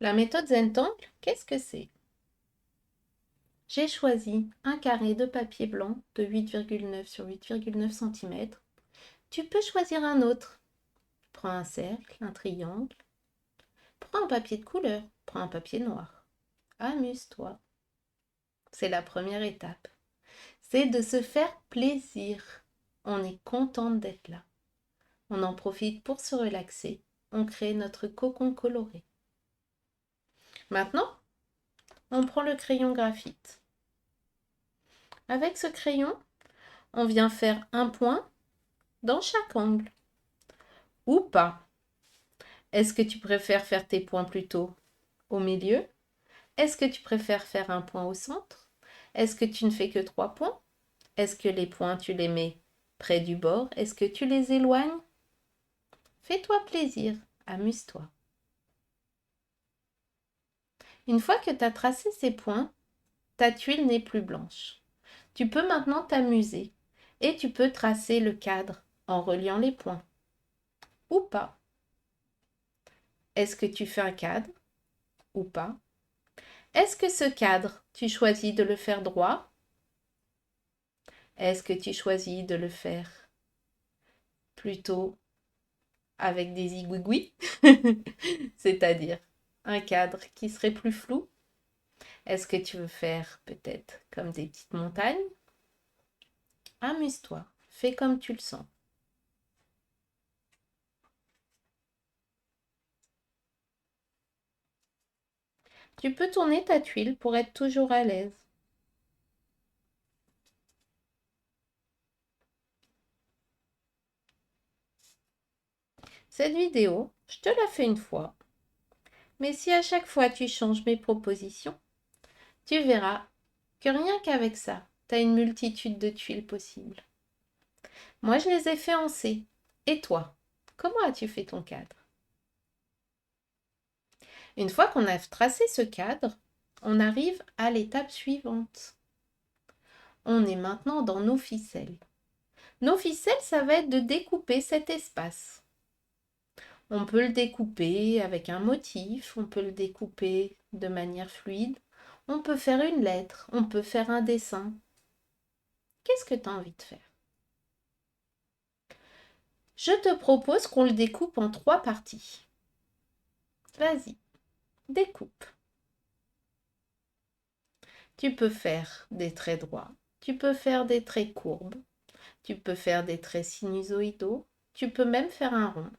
La méthode Zentangle, qu'est-ce que c'est? J'ai choisi un carré de papier blanc de 8,9 sur 8,9 cm. Tu peux choisir un autre. Prends un cercle, un triangle. Prends un papier de couleur. Prends un papier noir. Amuse-toi. C'est la première étape. C'est de se faire plaisir. On est contente d'être là. On en profite pour se relaxer. On crée notre cocon coloré. Maintenant, on prend le crayon graphite. Avec ce crayon, on vient faire un point dans chaque angle. Ou pas. Est-ce que tu préfères faire tes points plutôt au milieu? Est-ce que tu préfères faire un point au centre? Est-ce que tu ne fais que 3 points? Est-ce que les points, tu les mets près du bord? Est-ce que tu les éloignes? Fais-toi plaisir, amuse-toi. Une fois que tu as tracé ces points, ta tuile n'est plus blanche. Tu peux maintenant t'amuser et tu peux tracer le cadre en reliant les points. Ou pas. Est-ce que tu fais un cadre ou pas? Est-ce que ce cadre, tu choisis de le faire droit? Est-ce que tu choisis de le faire plutôt avec des igouigouis? C'est-à-dire un cadre qui serait plus flou? Est-ce que tu veux faire peut-être comme des petites montagnes? Amuse-toi, fais comme tu le sens. Tu peux tourner ta tuile pour être toujours à l'aise. Cette vidéo, je te la fais une fois. Mais si à chaque fois tu changes mes propositions, tu verras que rien qu'avec ça, tu as une multitude de tuiles possibles. Moi, je les ai fait en C. Et toi, comment as-tu fait ton cadre? Une fois qu'on a tracé ce cadre, on arrive à l'étape suivante. On est maintenant dans nos ficelles. Nos ficelles, ça va être de découper cet espace. On peut le découper avec un motif, on peut le découper de manière fluide, on peut faire une lettre, on peut faire un dessin. Qu'est-ce que tu as envie de faire? Je te propose qu'on le découpe en 3 parties. Vas-y, découpe. Tu peux faire des traits droits, tu peux faire des traits courbes, tu peux faire des traits sinusoïdaux, tu peux même faire un rond.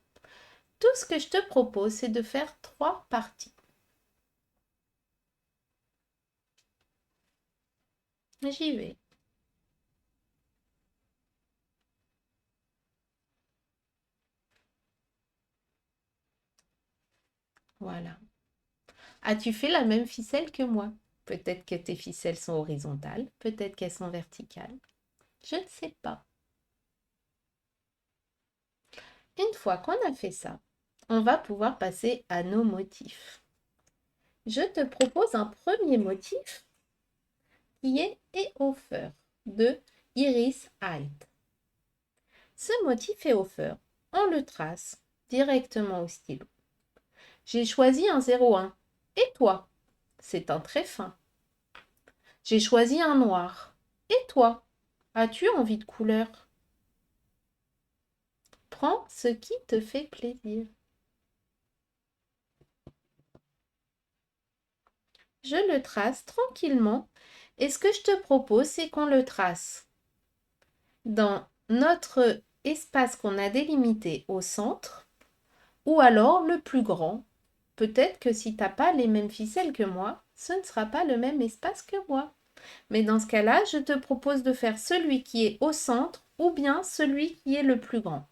Tout ce que je te propose, c'est de faire 3 parties. J'y vais. Voilà. As-tu fait la même ficelle que moi? Peut-être que tes ficelles sont horizontales, peut-être qu'elles sont verticales. Je ne sais pas. Une fois qu'on a fait ça, on va pouvoir passer à nos motifs. Je te propose un premier motif qui est Ehofer de Iris Alt. Ce motif Ehofer, on le trace directement au stylo. J'ai choisi un 0,1. Et toi? C'est un trait fin. J'ai choisi un noir. Et toi? As-tu envie de couleur? Prends ce qui te fait plaisir. Je le trace tranquillement et ce que je te propose, c'est qu'on le trace dans notre espace qu'on a délimité au centre ou alors le plus grand. Peut-être que si tu n'as pas les mêmes ficelles que moi, ce ne sera pas le même espace que moi. Mais dans ce cas-là, je te propose de faire celui qui est au centre ou bien celui qui est le plus grand.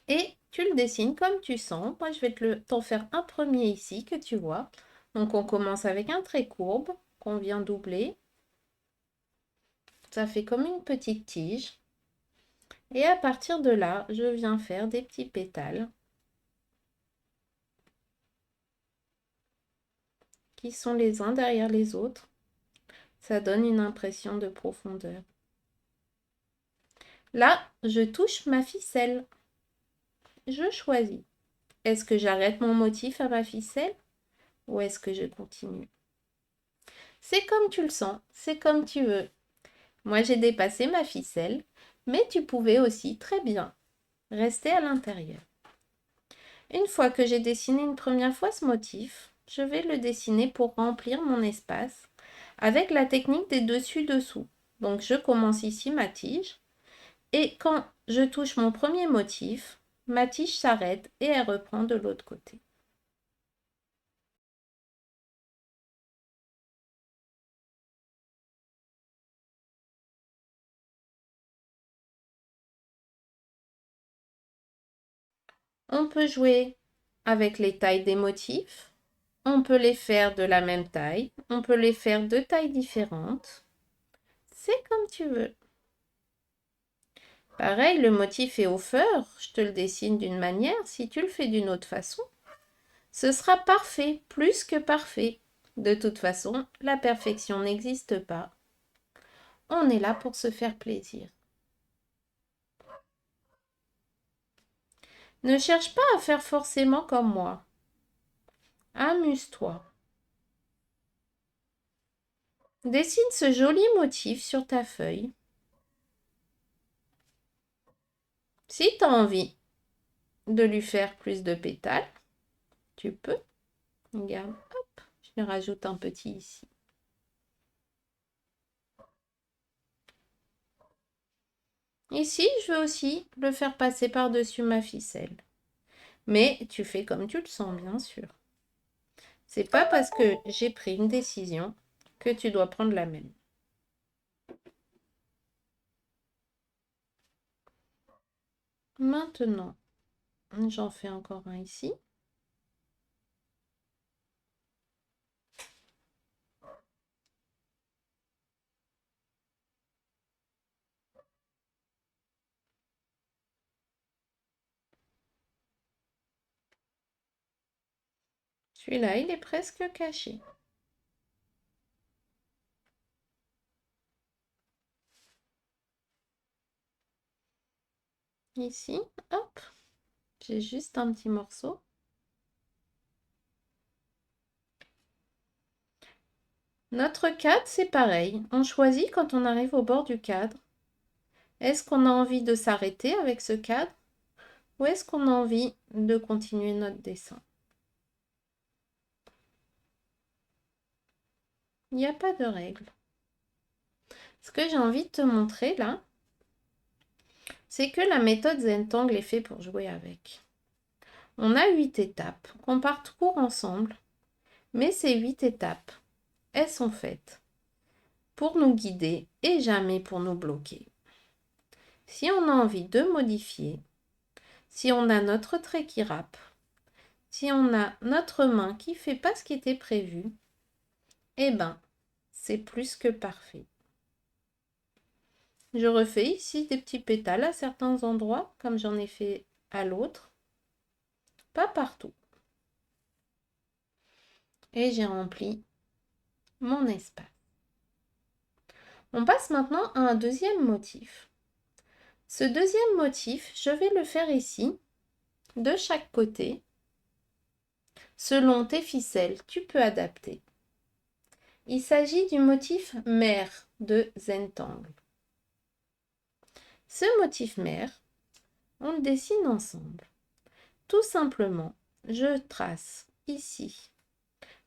Et tu le dessines comme tu sens. Moi, je vais t'en faire un premier ici que tu vois. Donc, on commence avec un trait courbe qu'on vient doubler. Ça fait comme une petite tige. Et à partir de là, je viens faire des petits pétales qui sont les uns derrière les autres. Ça donne une impression de profondeur. Là, je touche ma ficelle. Je choisis. Est-ce que j'arrête mon motif à ma ficelle ou est-ce que je continue? C'est comme tu le sens, c'est comme tu veux. Moi, j'ai dépassé ma ficelle, mais tu pouvais aussi très bien rester à l'intérieur. Une fois que j'ai dessiné une première fois ce motif, je vais le dessiner pour remplir mon espace avec la technique des dessus-dessous. Donc, je commence ici ma tige et quand je touche mon premier motif, ma tige s'arrête et elle reprend de l'autre côté. On peut jouer avec les tailles des motifs. On peut les faire de la même taille. On peut les faire de tailles différentes. C'est comme tu veux. Pareil, le motif est au feur. Je te le dessine d'une manière. Si tu le fais d'une autre façon, ce sera parfait, plus que parfait. De toute façon, la perfection n'existe pas. On est là pour se faire plaisir. Ne cherche pas à faire forcément comme moi. Amuse-toi. Dessine ce joli motif sur ta feuille. Si tu as envie de lui faire plus de pétales, tu peux. Regarde, hop, je lui rajoute un petit ici. Ici, je veux aussi le faire passer par-dessus ma ficelle. Mais tu fais comme tu le sens, bien sûr. C'est pas parce que j'ai pris une décision que tu dois prendre la même. Maintenant, j'en fais encore un ici. Celui-là, il est presque caché. Ici, hop, j'ai juste un petit morceau. Notre cadre, c'est pareil. On choisit quand on arrive au bord du cadre. Est-ce qu'on a envie de s'arrêter avec ce cadre ou est-ce qu'on a envie de continuer notre dessin? Il n'y a pas de règle. Ce que j'ai envie de te montrer là, c'est que la méthode Zentangle est faite pour jouer avec. On a 8 étapes qu'on parcourt ensemble, mais ces 8 étapes, elles sont faites pour nous guider et jamais pour nous bloquer. Si on a envie de modifier, si on a notre trait qui râpe, si on a notre main qui ne fait pas ce qui était prévu, eh ben, c'est plus que parfait. Je refais ici des petits pétales à certains endroits, comme j'en ai fait à l'autre. Pas partout. Et j'ai rempli mon espace. On passe maintenant à un deuxième motif. Ce deuxième motif, je vais le faire ici, de chaque côté. Selon tes ficelles, tu peux adapter. Il s'agit du motif mer de Zentangle. Ce motif mer, on le dessine ensemble. Tout simplement, je trace ici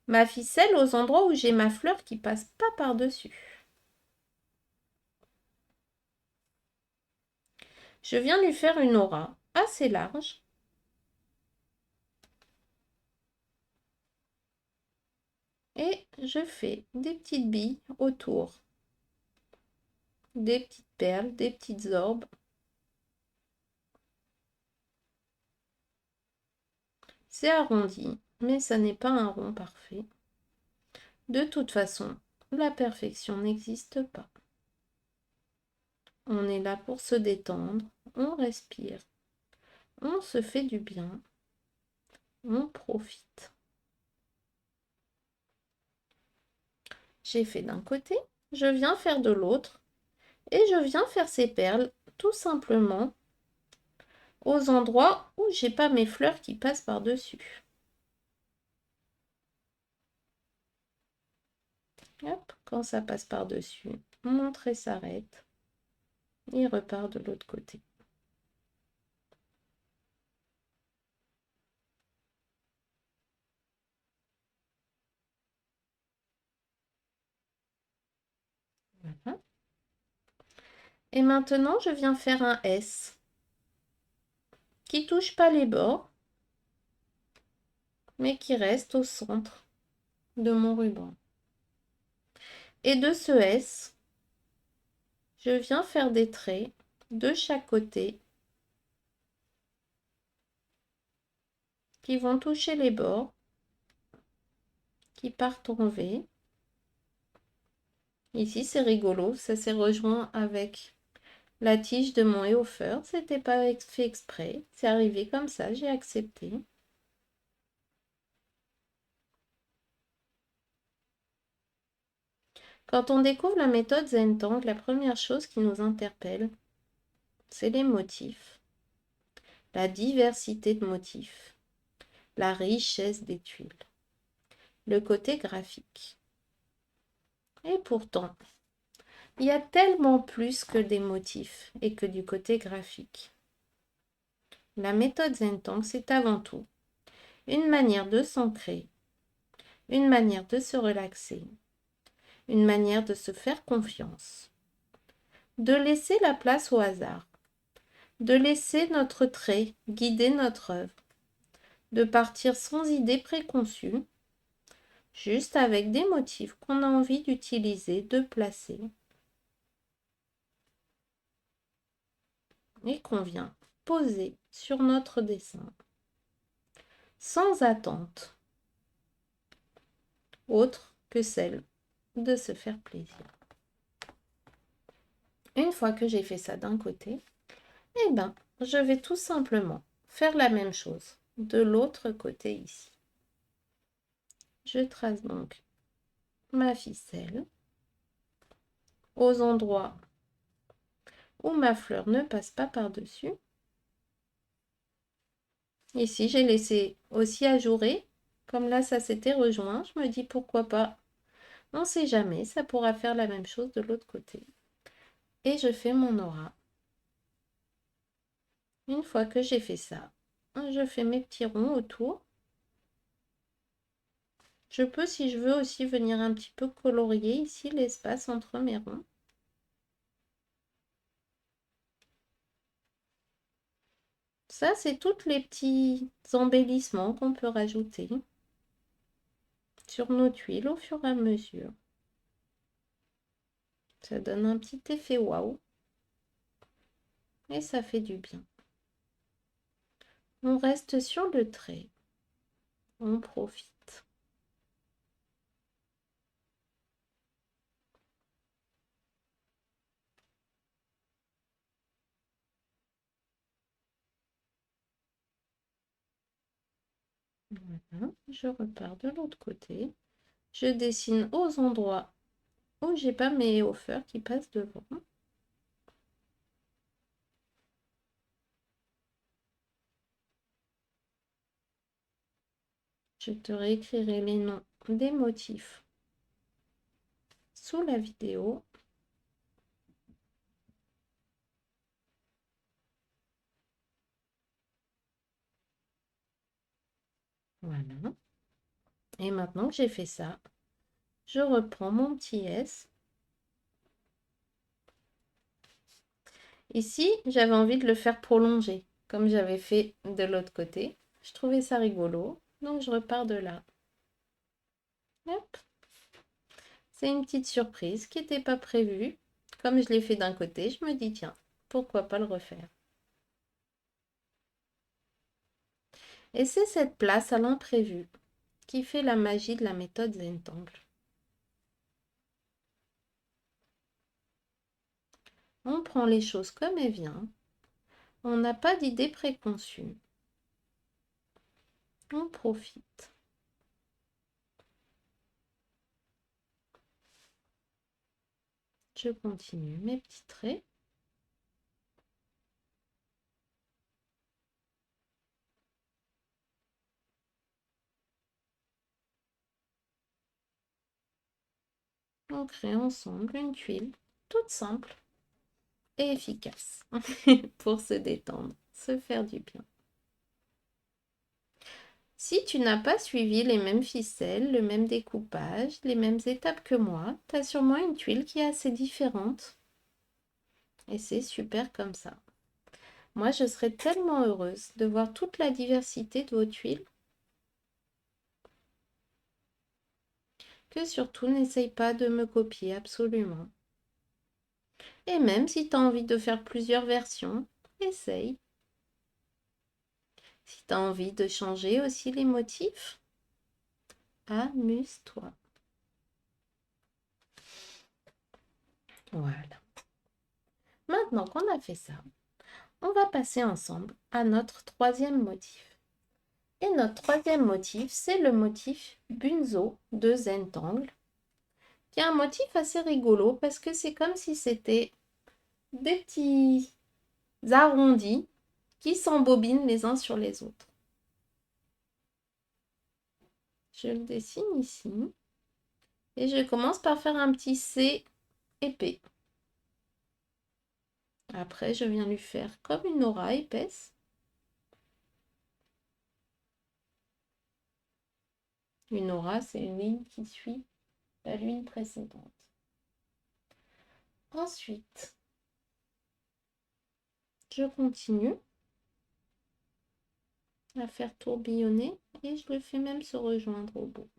ma ficelle aux endroits où j'ai ma fleur qui passe pas par-dessus. Je viens lui faire une aura assez large. Et je fais des petites billes autour. Des petites perles, des petites orbes. C'est arrondi, mais ça n'est pas un rond parfait. De toute façon, la perfection n'existe pas. On est là pour se détendre, on respire, on se fait du bien, on profite. J'ai fait d'un côté, je viens faire de l'autre et je viens faire ces perles tout simplement aux endroits où j'ai pas mes fleurs qui passent par-dessus. Hop, quand ça passe par-dessus, mon trait s'arrête. Il repart de l'autre côté. Voilà. Et maintenant, je viens faire un S qui touche pas les bords, mais qui reste au centre de mon ruban. Et de ce S, je viens faire des traits de chaque côté qui vont toucher les bords, qui partent en V. Ici, c'est rigolo, ça s'est rejoint avec la tige de mon Eofer. C'était pas fait exprès, c'est arrivé comme ça, j'ai accepté. Quand on découvre la méthode Zentangle, la première chose qui nous interpelle, c'est les motifs, la diversité de motifs, la richesse des tuiles, le côté graphique. Et pourtant, il y a tellement plus que des motifs et que du côté graphique. La méthode Zentangle, c'est avant tout une manière de s'ancrer, une manière de se relaxer, une manière de se faire confiance, de laisser la place au hasard, de laisser notre trait guider notre œuvre, de partir sans idée préconçue, juste avec des motifs qu'on a envie d'utiliser, de placer, et qu'on vient poser sur notre dessin, sans attente, autre que celle de se faire plaisir. Une fois que j'ai fait ça d'un côté, eh ben, je vais tout simplement faire la même chose de l'autre côté ici. Je trace donc ma ficelle aux endroits où ma fleur ne passe pas par-dessus. Ici, j'ai laissé aussi ajourer. Comme là, ça s'était rejoint, je me dis pourquoi pas. On ne sait jamais, ça pourra faire la même chose de l'autre côté. Et je fais mon aura. Une fois que j'ai fait ça, je fais mes petits ronds autour. Je peux, si je veux, aussi venir un petit peu colorier ici l'espace entre mes ronds. Ça, c'est tous les petits embellissements qu'on peut rajouter sur nos tuiles au fur et à mesure. Ça donne un petit effet waouh. Et ça fait du bien. On reste sur le trait. On profite. Voilà. Je repars de l'autre côté. Je dessine aux endroits où j'ai pas mes offers qui passent devant. Je te réécrirai les noms des motifs sous la vidéo. Voilà. Et maintenant que j'ai fait ça, je reprends mon petit S. Ici, j'avais envie de le faire prolonger, comme j'avais fait de l'autre côté. Je trouvais ça rigolo, donc je repars de là. Hop. C'est une petite surprise qui n'était pas prévue. Comme je l'ai fait d'un côté, je me dis, tiens, pourquoi pas le refaire? Et c'est cette place à l'imprévu qui fait la magie de la méthode Zentangle. On prend les choses comme elles viennent. On n'a pas d'idée préconçue. On profite. Je continue mes petits traits. On crée ensemble une tuile toute simple et efficace pour se détendre, se faire du bien. Si tu n'as pas suivi les mêmes ficelles, le même découpage, les mêmes étapes que moi, tu as sûrement une tuile qui est assez différente. Et c'est super comme ça. Moi, je serais tellement heureuse de voir toute la diversité de vos tuiles que surtout n'essaye pas de me copier absolument. Et même si tu as envie de faire plusieurs versions, essaye. Si tu as envie de changer aussi les motifs, amuse-toi. Voilà. Maintenant qu'on a fait ça, on va passer ensemble à notre troisième motif. Et notre troisième motif, c'est le motif Bunzo de Zentangle, qui est un motif assez rigolo parce que c'est comme si c'était des petits arrondis qui s'embobinent les uns sur les autres. Je le dessine ici et je commence par faire un petit C épais. Après, je viens lui faire comme une aura épaisse. Une aura, c'est une ligne qui suit la ligne précédente. Ensuite, je continue à faire tourbillonner et je le fais même se rejoindre au bout.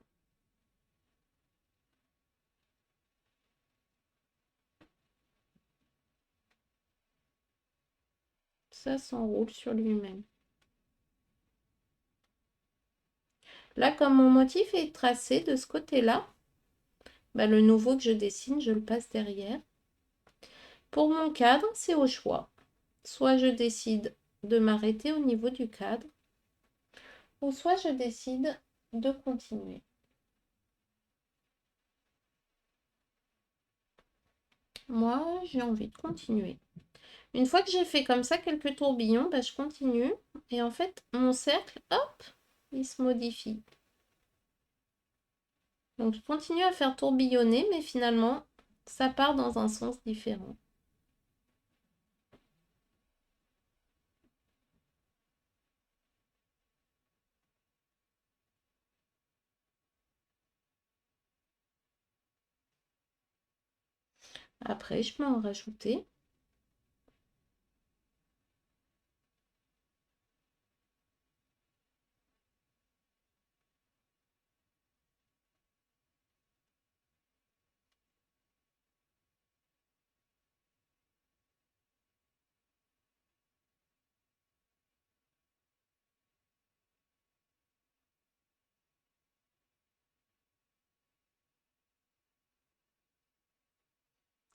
Ça s'enroule sur lui-même. Là, comme mon motif est tracé de ce côté-là, le nouveau que je dessine, je le passe derrière. Pour mon cadre, c'est au choix. Soit je décide de m'arrêter au niveau du cadre, ou soit je décide de continuer. Moi, j'ai envie de continuer. Une fois que j'ai fait comme ça quelques tourbillons, je continue. Et en fait, mon cercle, hop, il se modifie. Donc, je continue à faire tourbillonner, mais finalement, ça part dans un sens différent. Après, je peux en rajouter.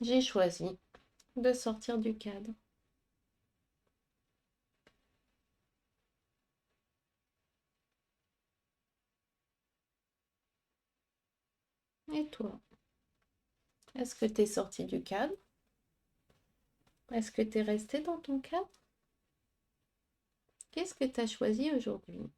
J'ai choisi de sortir du cadre. Et toi? Est-ce que tu es sorti du cadre? Est-ce que tu es resté dans ton cadre? Qu'est-ce que tu as choisi aujourd'hui?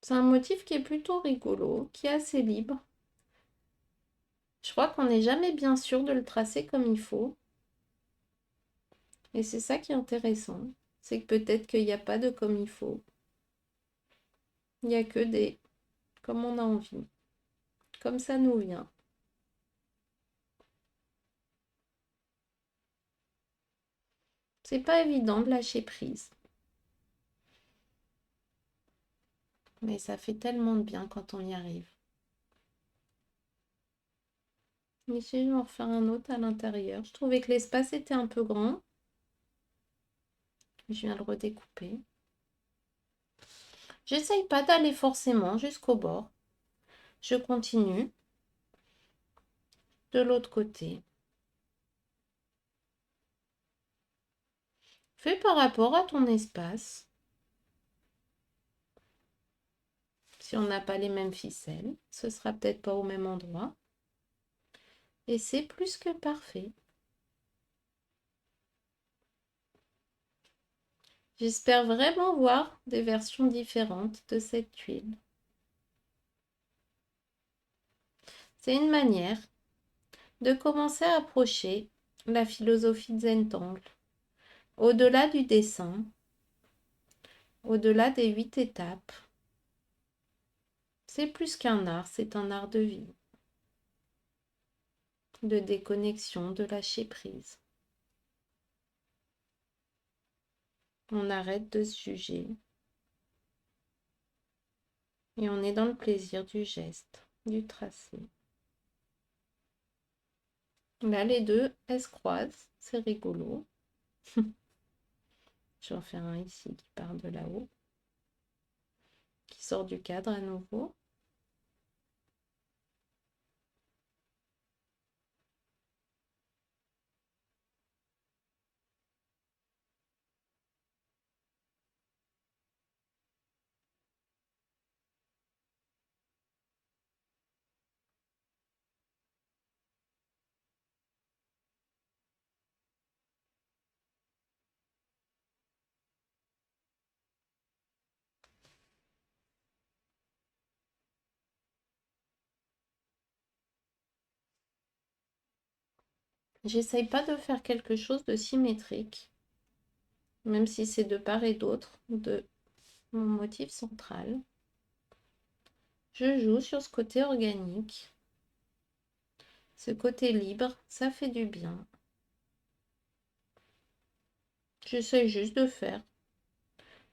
C'est un motif qui est plutôt rigolo, qui est assez libre. Je crois qu'on n'est jamais bien sûr de le tracer comme il faut. Et c'est ça qui est intéressant. C'est que peut-être qu'il n'y a pas de comme il faut. Il n'y a que des comme on a envie. Comme ça nous vient. C'est pas évident de lâcher prise. Mais ça fait tellement de bien quand on y arrive. Ici, je vais en refaire un autre à l'intérieur. Je trouvais que l'espace était un peu grand. Je viens le redécouper. J'essaye pas d'aller forcément jusqu'au bord. Je continue de l'autre côté. Fais par rapport à ton espace. Si on n'a pas les mêmes ficelles, ce sera peut-être pas au même endroit. Et c'est plus que parfait. J'espère vraiment voir des versions différentes de cette tuile. C'est une manière de commencer à approcher la philosophie de Zentangle. Au-delà du dessin, au-delà des 8 étapes, c'est plus qu'un art, c'est un art de vie, de déconnexion, de lâcher prise. On arrête de se juger et on est dans le plaisir du geste, du tracé. Là, les deux, elles se croisent, c'est rigolo. Je vais en faire un ici qui part de là-haut, qui sort du cadre à nouveau. J'essaye pas de faire quelque chose de symétrique, même si c'est de part et d'autre de mon motif central. Je joue sur ce côté organique. Ce côté libre, ça fait du bien. J'essaie juste de faire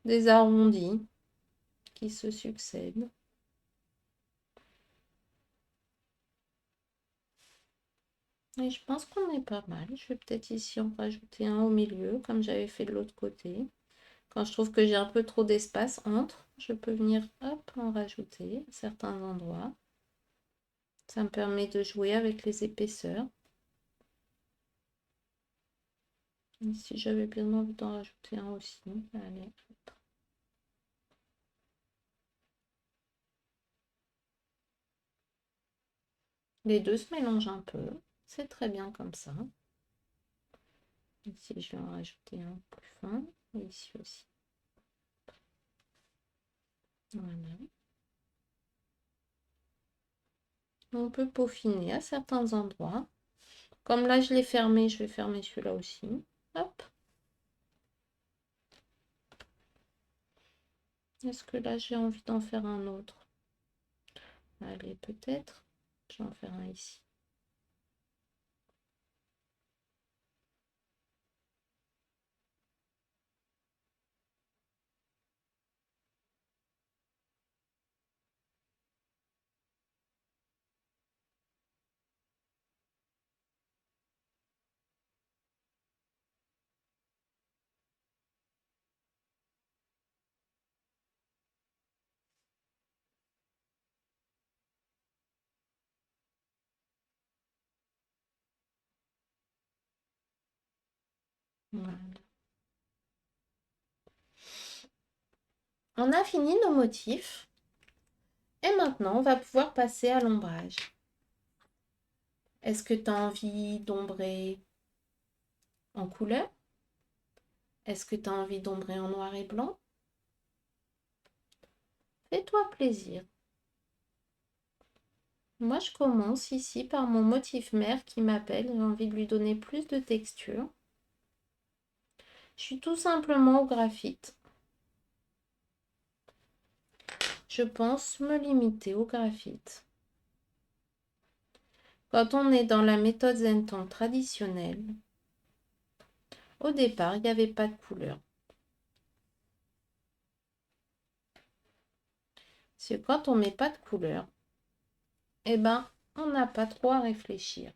des arrondis qui se succèdent. Et je pense qu'on est pas mal. Je vais peut-être ici en rajouter un au milieu, comme j'avais fait de l'autre côté. Quand je trouve que j'ai un peu trop d'espace entre, je peux venir hop, en rajouter à certains endroits. Ça me permet de jouer avec les épaisseurs. Ici, j'avais bien envie d'en rajouter un aussi. Allez, hop. Les deux se mélangent un peu. C'est très bien comme ça. Ici, je vais en rajouter un plus fin. Et ici aussi. Voilà. On peut peaufiner à certains endroits. Comme là, je l'ai fermé, je vais fermer celui-là aussi. Hop. Est-ce que là, j'ai envie d'en faire un autre? Allez, peut-être. Je vais en faire un ici. Voilà. On a fini nos motifs. Et maintenant, on va pouvoir passer à l'ombrage. Est-ce que tu as envie d'ombrer en couleur? Est-ce que tu as envie d'ombrer en noir et blanc? Fais-toi plaisir. Moi, je commence ici par mon motif mère qui m'appelle. J'ai envie de lui donner plus de texture. Je suis tout simplement au graphite. Je pense me limiter au graphite. Quand on est dans la méthode Zentangle traditionnelle, au départ, il n'y avait pas de couleur. Parce que quand on met pas de couleur, eh ben, on n'a pas trop à réfléchir.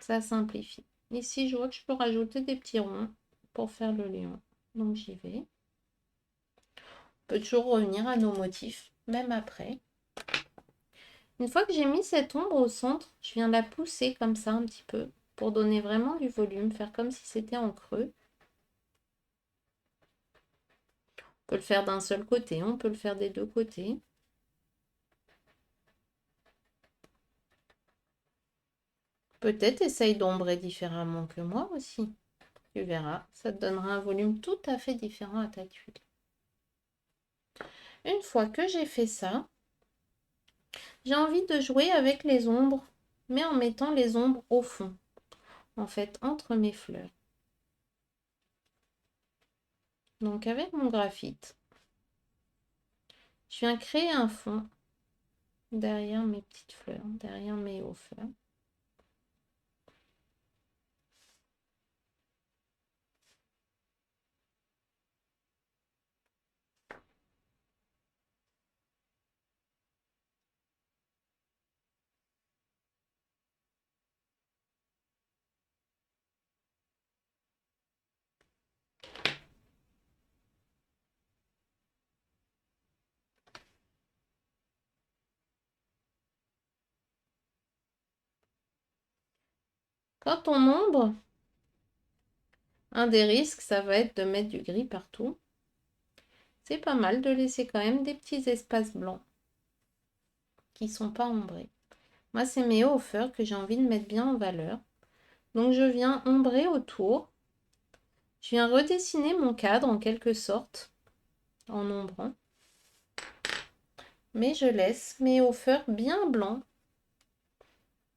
Ça simplifie. Ici, je vois que je peux rajouter des petits ronds pour faire le lion. Donc, j'y vais. On peut toujours revenir à nos motifs, même après. Une fois que j'ai mis cette ombre au centre, je viens la pousser comme ça un petit peu pour donner vraiment du volume, faire comme si c'était en creux. On peut le faire d'un seul côté, on peut le faire des deux côtés. Peut-être essaye d'ombrer différemment que moi aussi. Tu verras, ça te donnera un volume tout à fait différent à ta tuile. Une fois que j'ai fait ça, j'ai envie de jouer avec les ombres, mais en mettant les ombres au fond, en fait, entre mes fleurs. Donc avec mon graphite, je viens créer un fond derrière mes petites fleurs, derrière mes hauts fleurs. Quand on ombre, un des risques, ça va être de mettre du gris partout. C'est pas mal de laisser quand même des petits espaces blancs qui sont pas ombrés. Moi, c'est mes hauts fleurs que j'ai envie de mettre bien en valeur. Donc, je viens ombrer autour. Je viens redessiner mon cadre en quelque sorte, en ombrant. Mais je laisse mes hauts fleurs bien blancs.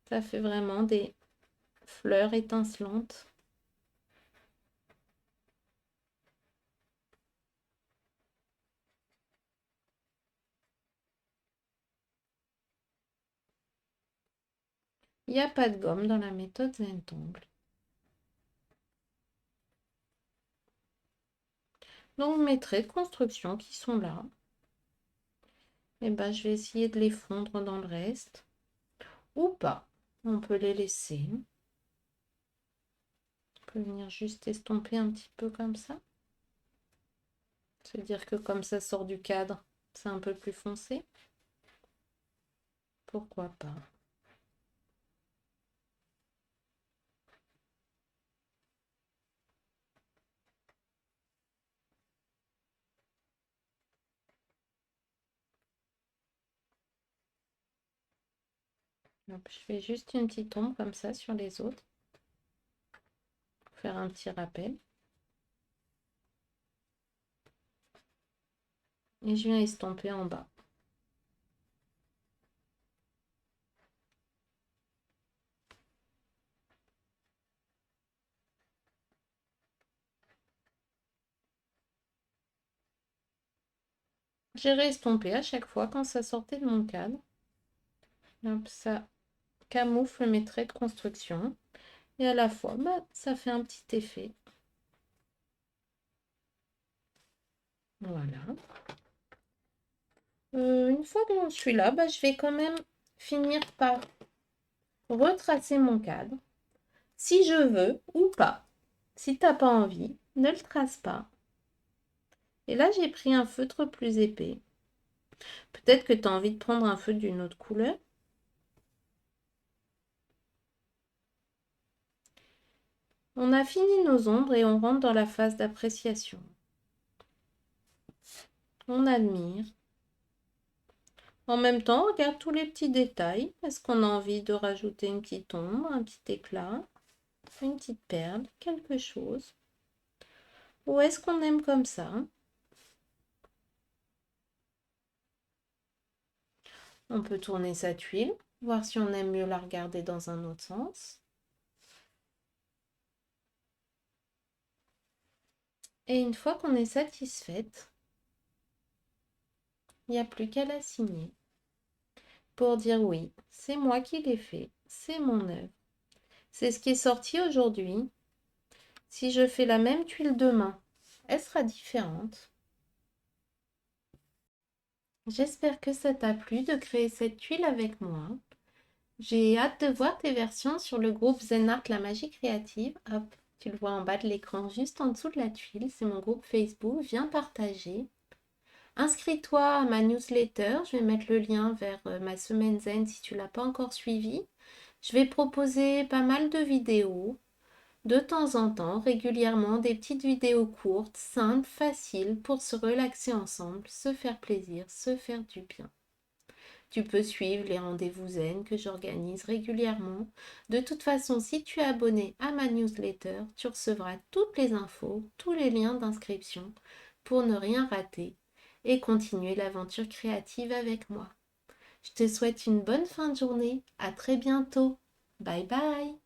Ça fait vraiment des fleurs étincelantes. Il n'y a pas de gomme dans la méthode Zentangle. Donc mes traits de construction qui sont là, et ben, je vais essayer de les fondre dans le reste. Ou pas. On peut les laisser. On peut venir juste estomper un petit peu comme ça. Se dire que comme ça sort du cadre, c'est un peu plus foncé. Pourquoi pas. Hop, je fais juste une petite ombre comme ça sur les autres. Pour faire un petit rappel. Et je viens estomper en bas. J'ai restompé à chaque fois quand ça sortait de mon cadre. Hop, ça camoufle mes traits de construction. Et à la fois, bah, ça fait un petit effet. Voilà. Une fois que j'en suis là, bah, je vais quand même finir par retracer mon cadre. Si je veux ou pas. Si t'as pas envie, ne le trace pas. Et là, j'ai pris un feutre plus épais. Peut-être que tu as envie de prendre un feutre d'une autre couleur. On a fini nos ombres et on rentre dans la phase d'appréciation. On admire. En même temps, on regarde tous les petits détails. Est-ce qu'on a envie de rajouter une petite ombre, un petit éclat, une petite perle, quelque chose? Ou est-ce qu'on aime comme ça? On peut tourner sa tuile, voir si on aime mieux la regarder dans un autre sens. Et une fois qu'on est satisfaite, il n'y a plus qu'à la signer pour dire oui, c'est moi qui l'ai fait, c'est mon œuvre. C'est ce qui est sorti aujourd'hui. Si je fais la même tuile demain, elle sera différente. J'espère que ça t'a plu de créer cette tuile avec moi. J'ai hâte de voir tes versions sur le groupe Zen Art La Magie Créative. Hop, tu le vois en bas de l'écran, juste en dessous de la tuile. C'est mon groupe Facebook. Viens partager. Inscris-toi à ma newsletter. Je vais mettre le lien vers ma semaine Zen si tu ne l'as pas encore suivi. Je vais proposer pas mal de vidéos. De temps en temps, régulièrement, des petites vidéos courtes, simples, faciles pour se relaxer ensemble, se faire plaisir, se faire du bien. Tu peux suivre les rendez-vous zen que j'organise régulièrement. De toute façon, si tu es abonné à ma newsletter, tu recevras toutes les infos, tous les liens d'inscription pour ne rien rater et continuer l'aventure créative avec moi. Je te souhaite une bonne fin de journée. À très bientôt. Bye bye.